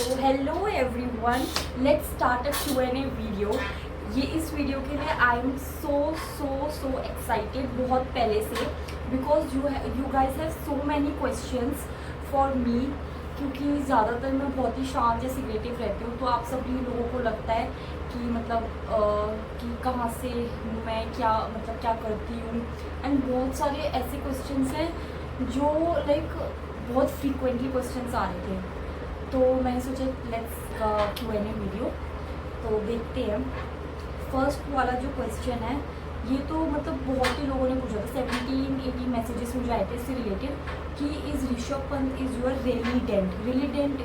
तो hello everyone, let's start a Q&A video. ये इस वीडियो के लिए आई एम सो एक्साइटेड बहुत पहले से, because you guys have so many questions for me. क्योंकि ज़्यादातर मैं बहुत ही शांत या सिक्रेटिव रहती हूँ, तो आप सभी लोगों को लगता है कि मतलब कि कहाँ से हूँ मैं, क्या मतलब क्या करती हूँ। एंड बहुत सारे ऐसे क्वेश्चंस हैं जो लाइक बहुत फ्रीक्वेंटली क्वेश्चंस आ रहे थे, तो मैंने सोचा लेट्स Q&A वीडियो। तो देखते हैं। फर्स्ट वाला जो क्वेश्चन है, ये तो मतलब बहुत ही लोगों ने पूछा था, 17-18 मैसेजेस मुझे आए थे इससे रिलेटेड कि is Rishabh Pant is your relative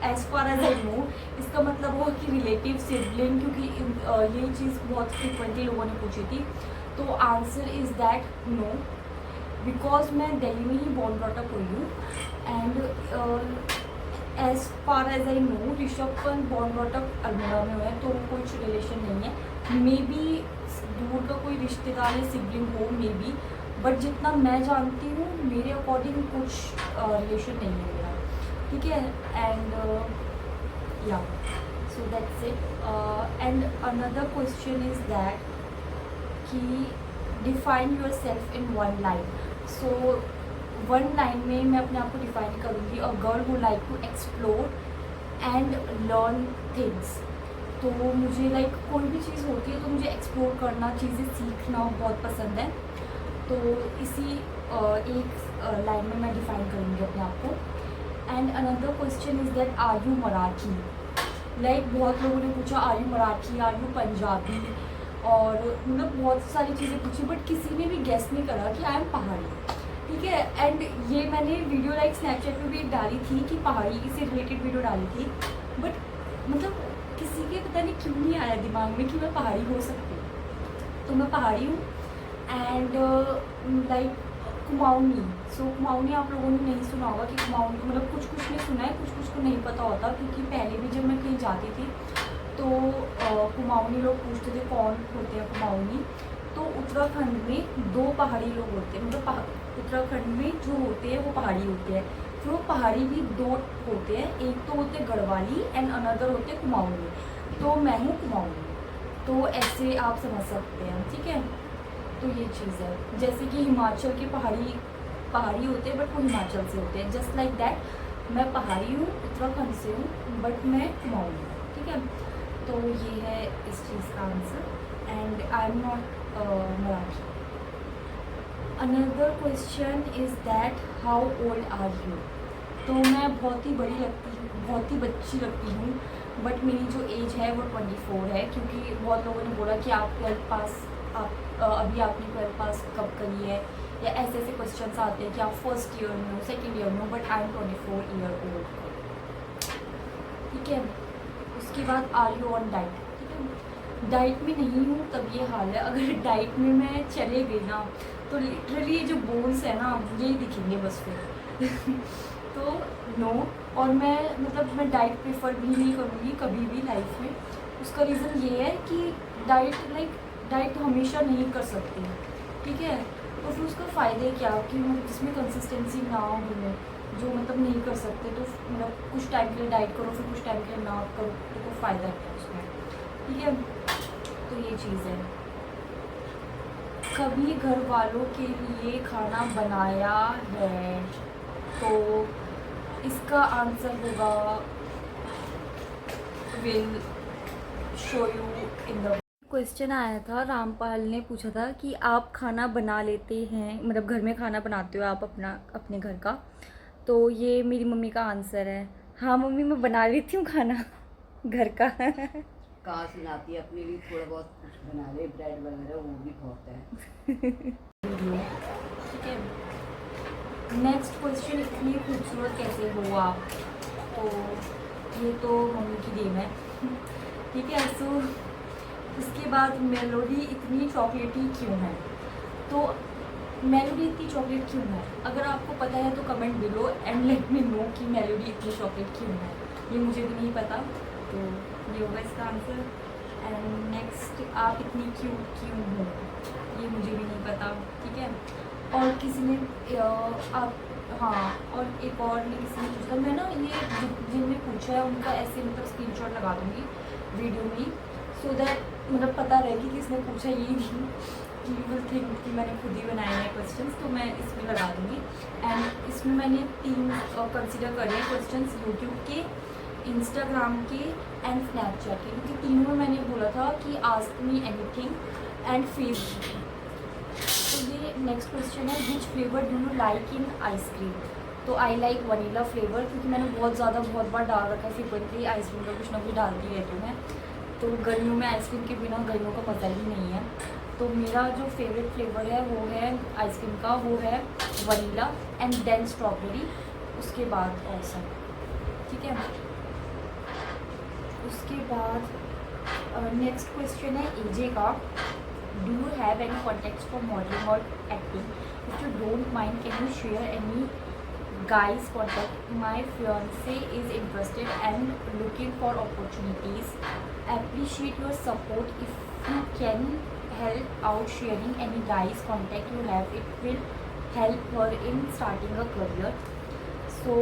as far as I know. इसका मतलब हुआ कि रिलेटिव सिबलिंग, क्योंकि ये चीज़ बहुत फ्रिक्वेंटली लोगों ने पूछी थी। तो answer is that no, because मैं दिल्ली में ही बॉर्न ब्रॉट अप हुई हूँ। And as far as I know Rishabh Pant born brought up Almora में हुआ है, तो कुछ रिलेशन नहीं है। मे बी दूर का कोई रिश्तेदार या सिबलिंग हो मे बी, बट जितना मैं जानती हूँ मेरे अकॉर्डिंग कुछ रिलेशन नहीं है मेरा, ठीक है। एंड या so that's it. And another question is that कि define yourself in one line. So one line में मैं अपने आप को डिफाइन करूँगी, a girl who like to explore and learn things. तो मुझे लाइक कोई भी चीज़ होती है तो मुझे एक्सप्लोर करना, चीज़ें सीखना बहुत पसंद है। तो इसी एक लाइन में मैं डिफाइन करूँगी अपने आप को। And another question is that are you Marathi. Like बहुत लोगों ने पूछा are you Marathi, are you Punjabi, और मतलब बहुत सारी चीज़ें पूछी, बट किसी ने भी गेस नहीं करा कि आई एम पहाड़ी, ठीक है। एंड ये मैंने वीडियो लाइक स्नैपचैट पे भी डाली थी कि पहाड़ी से रिलेटेड वीडियो डाली थी, बट मतलब किसी के पता नहीं क्यों नहीं आया दिमाग में कि मैं पहाड़ी हो सकती हूँ। तो मैं पहाड़ी हूँ। And like Kumaoni. So Kumaoni आप लोगों ने नहीं सुना होगा कि कुमाऊनी मतलब कुछ ने सुना है, कुछ को नहीं पता होता, क्योंकि पहले भी जब मैं कहीं जाती थी तो कुमाऊनी लोग पूछते थे कौन होते हैं कुमाऊनी। तो उत्तराखंड में दो पहाड़ी लोग होते हैं, मतलब उत्तराखंड में जो होते हैं वो पहाड़ी होते हैं। फिर वो पहाड़ी भी दो होते हैं, एक तो होते हैं गढ़वाली एंड अनदर होते हैं कुमाऊनी। तो मैं हूँ कुमाऊनी, तो ऐसे आप समझ सकते हैं, ठीक है। तो ये चीज़ है, जैसे कि हिमाचल के पहाड़ी होते हैं बट वो हिमाचल से होते हैं, जस्ट लाइक दैट मैं पहाड़ी हूँ, उत्तराखंड से हूँ, बट मैं कुमाऊनी हूँ, ठीक है। तो ये है इस चीज़ का answer. And I am not Marathi. Another question is that how old are you. तो मैं बहुत ही बड़ी लगती हूँ, बहुत ही बच्ची लगती हूँ, बट मेरी जो एज है वो 24 है। क्योंकि बहुत लोगों ने बोला कि आप 12th पास, आप अभी आपने 12th पास कब करी है, या ऐसे क्वेश्चंस आते हैं कि आप फर्स्ट ईयर में हो, सेकेंड ईयर में हो, but I am 24 year old, ठीक है। उसके बाद आर यू ऑन डाइट, ठीक है। डाइट में नहीं हूँ तब ये हाल है, अगर डाइट में मैं चले गई ना तो लिटरली ये जो बोन्स है ना यही दिखेंगे बस फिर तो नो। और मैं मतलब मैं डाइट प्रेफर भी नहीं करूँगी कभी भी लाइफ में। उसका रीज़न ये है कि डाइट हमेशा नहीं कर सकती, ठीक है। तो फिर उसका फ़ायदे क्या कि मतलब जिसमें कंसिस्टेंसी ना हो, जो मतलब नहीं कर सकते, तो मतलब कुछ टाइम के लिए डाइट करो फिर कुछ टाइम के लिए ना करो, तो कोई फ़ायदा नहीं है उसमें, ठीक है। तो ये चीज़ है। कभी घर वालों के लिए खाना बनाया है, तो इसका आंसर होगा will show you in the. Question आया था, रामपाल ने पूछा था कि आप खाना बना लेते हैं, मतलब घर में खाना बनाते हो आप अपने घर का। तो ये मेरी मम्मी का आंसर है, हाँ मम्मी मैं बना लेती हूँ खाना घर का कहाँ से लाती है, अपने लिए थोड़ा बहुत कुछ बना ले, ब्रेड वगैरह वो भी बहुत है। ठीक है। नेक्स्ट क्वेश्चन, इतनी खूबसूरत कैसे हो आप। तो ये तो मम्मी की देन है ठीक है। सो उसके बाद मेलोडी इतनी चॉकलेटी क्यों है। तो मेलोडी इतनी चॉकलेट क्यों है, अगर आपको पता है तो comment below and let me know कि मेलोडी इतनी चॉकलेट क्यों है। ये मुझे भी नहीं पता, तो ये होगा इसका आंसर। एंड नेक्स्ट, आप इतनी क्यूट क्यों हो, ये मुझे भी नहीं पता, ठीक है। और किसी ने हाँ, और एक और ने किसी ने पूछा, मैं ना ये जिनने पूछा है उनका ऐसे मतलब स्क्रीनशॉट लगा दूँगी वीडियो में, सो दैट मतलब पता रहे कि किसने पूछा, ये नहीं कि यू विल थिंक कि मैंने खुद ही बनाए हैं क्वेश्चंस, तो मैं इसमें लगा दूँगी। एंड इसमें मैंने 3 कंसिडर करे हैं क्वेश्चंस, यूट्यूब के, इंस्टाग्राम के एंड स्नैपचैट के, क्योंकि तीनों में मैंने बोला था कि ask me anything and Facebook. तो ये नेक्स्ट क्वेश्चन है, which flavour do you like in ice cream. तो आई लाइक वनीला फ्लेवर, क्योंकि मैंने बहुत बार डाल रखा है, फ्रिक्वेंटली आइसक्रीम का कुछ ना कुछ डालती रहती हूँ मैं। तो गर्मियों में आइसक्रीम के बिना गर्मियों का मज़ा ही नहीं है। तो मेरा जो फेवरेट फ्लेवर है वो है आइसक्रीम का, वो है वनीला एंड देन स्ट्रॉबेरी, उसके बाद ऑसम। ठीक है, उसके बाद नेक्स्ट क्वेश्चन है एजे का, do you have any contacts for modelling और acting, if you don't mind can you share any guys contact, my fiance is interested and looking for opportunities, appreciate your support, if you can help out sharing any guys contact you have, it will help her in starting a career. So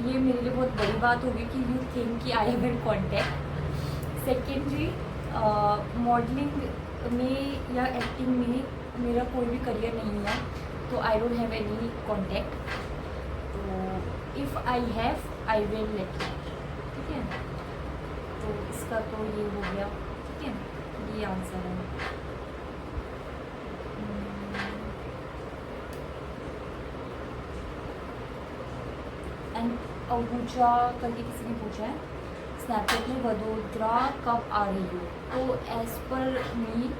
ये मेरे लिए बहुत बड़ी बात होगी कि you think कि I have in contact. Secondly, modelling में या एक्टिंग में मेरा कोई भी करियर नहीं है, तो I don't have any contact. तो if I have I will let you. ठीक है, तो इसका तो ये हो गया। ठीक है, ये आंसर है। एंड अबूजा करके किसी ने पूछा है स्नैपचैट में, वडोदरा कब आ रही हो। तो एज़ पर मी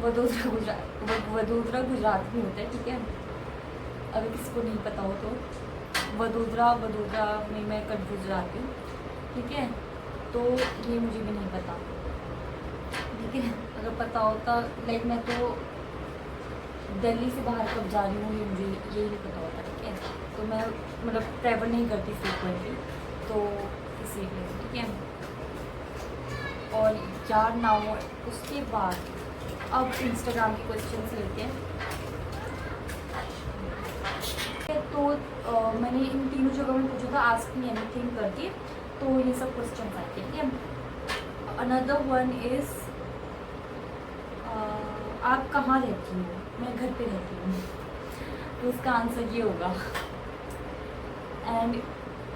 वडोदरा गुजरात में होता है। ठीक है, अगर किसी को नहीं पता हो तो वडोदरा में मैं कंफ्यूज जाती हूँ। ठीक है, तो ये मुझे भी नहीं पता। ठीक है, अगर पता होता, लाइक मैं तो दिल्ली से बाहर कब जा रही हूँ ये मुझे यही नहीं पता होता। ठीक है, तो मैं मतलब ट्रैवल नहीं करती फ्रीक्वेंटली, तो इसीलिए। ठीक है, और यार नाउ उसके बाद अब इंस्टाग्राम के क्वेश्चन लेते हैं। तो मैंने इन तीनों जगह में पूछा था आस्क मी एनीथिंग करके, तो ये सब क्वेश्चन आए थे। ठीक है, अनदर वन इज़ आप कहाँ रहती हो। मैं घर पे रहती हूँ, तो उसका आंसर ये होगा। एंड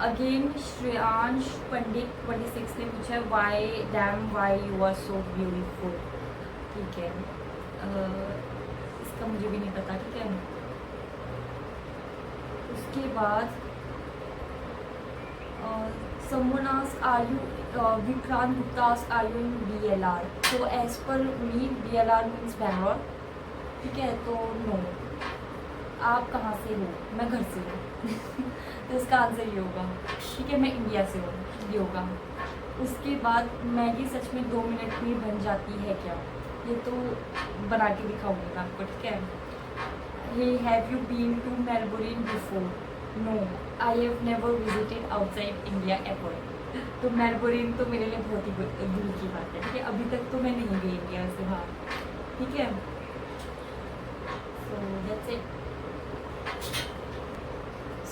अगेन श्रेयांश पंडित 26 ने पूछा है why you are so beautiful. ठीक है, इसका मुझे भी नहीं पता। ठीक है, उसके बाद someone asked are you Vikrant Gupta asked are you in DLR। तो एज पर मी DLR मीन्स बैंगलोर। ठीक है, तो नो। आप कहाँ से हो। मैं घर से हूँ। तो इसका आंसर ये होगा। ठीक है, मैं इंडिया से हूँ, ये होगा। उसके बाद मैगी सच में 2 मिनट में बन जाती है क्या। ये तो बना के दिखाऊंगी मैं आपको। ठीक है, Hey, have you been to Melbourne before? No, I have never visited outside India ever. तो मेलबोर्न तो मेरे लिए बहुत ही दूर की बात है। ठीक है, अभी तक तो मैं नहीं गई इंडिया से बाहर। ठीक है, so that's it.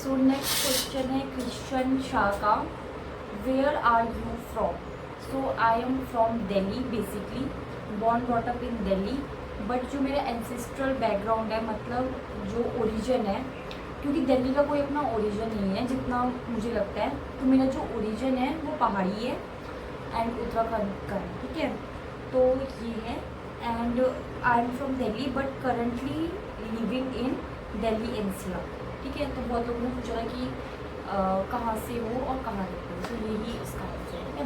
So next question है क्रिश्चियन शाह का, where are you from. So I am from Delhi, basically born brought up in Delhi, but जो मेरा एंसेस्ट्रल बैकग्राउंड है, मतलब जो ओरिजिन है, क्योंकि दिल्ली का कोई अपना ओरिजिन नहीं है जितना मुझे लगता है, तो मेरा जो ओरिजिन है वो पहाड़ी है एंड उत्तराखंड का है। ठीक है, तो ये है। And I am from Delhi but currently living in Delhi NCR। ठीक है, तो बहुत लोगों ने पूछा कि कहाँ से हो और कहाँ रहते हो, तो यही उसका आंसर है। ठीक है,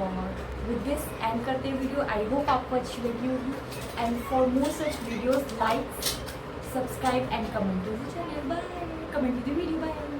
और विद दिस एंड करते हैं वीडियो। आई होप आपको अच्छी लगी होगी, and for more such videos like subscribe and comment to the channel. Bye, comment to the video. Bye.